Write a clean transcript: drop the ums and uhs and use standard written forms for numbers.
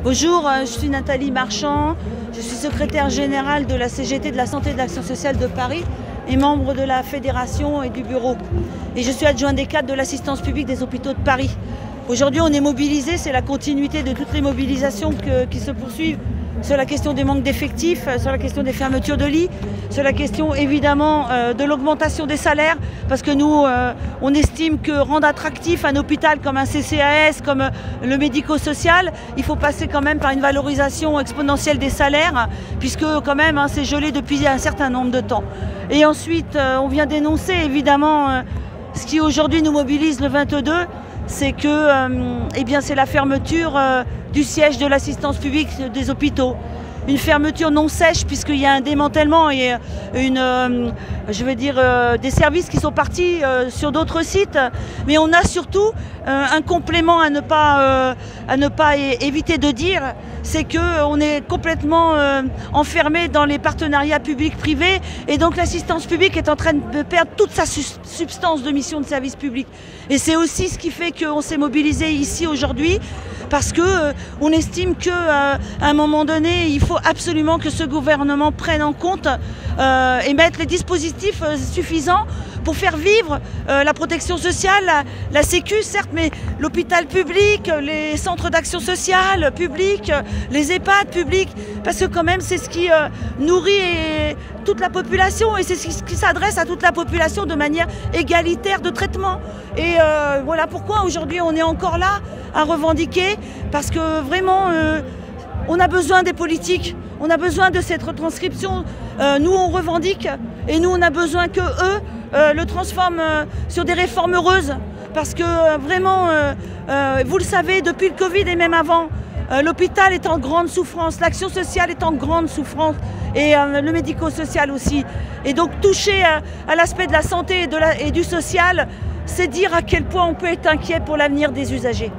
Bonjour, je suis Nathalie Marchand, je suis secrétaire générale de la CGT de la Santé et de l'Action sociale de Paris et membre de la fédération et du bureau. Et je suis adjointe des cadres de l'assistance publique des hôpitaux de Paris. Aujourd'hui, on est mobilisés, c'est la continuité de toutes les mobilisations qui se poursuivent sur la question des manques d'effectifs, sur la question des fermetures de lits, sur la question évidemment de l'augmentation des salaires, parce que nous, on estime que rendre attractif un hôpital comme un CCAS, comme le médico-social, il faut passer quand même par une valorisation exponentielle des salaires, puisque quand même c'est gelé depuis un certain nombre de temps. Et ensuite, on vient dénoncer évidemment ce qui aujourd'hui nous mobilise le 22, c'est que c'est la fermeture du siège de l'assistance publique des hôpitaux. Une fermeture non sèche puisqu'il y a un démantèlement et des services qui sont partis sur d'autres sites. Mais on a surtout un complément à ne pas éviter de dire, c'est qu'on est complètement enfermé dans les partenariats publics-privés et donc l'assistance publique est en train de perdre toute sa substance de mission de service public. Et c'est aussi ce qui fait qu'on s'est mobilisé ici aujourd'hui parce qu'on estime qu'à un moment donné, il faut absolument que ce gouvernement prenne en compte et mette les dispositifs suffisants pour faire vivre la protection sociale, la Sécu certes, mais l'hôpital public, les centres d'action sociale publics, les EHPAD publics, parce que quand même c'est ce qui nourrit toute la population et c'est ce qui s'adresse à toute la population de manière égalitaire de traitement. Et voilà pourquoi aujourd'hui on est encore là à revendiquer, parce que vraiment on a besoin des politiques, on a besoin de cette retranscription. Nous on revendique et nous on a besoin que eux le transforment sur des réformes heureuses, parce que vraiment, vous le savez, depuis le Covid et même avant, l'hôpital est en grande souffrance, l'action sociale est en grande souffrance et le médico-social aussi. Et donc toucher à l'aspect de la santé et du social, c'est dire à quel point on peut être inquiet pour l'avenir des usagers.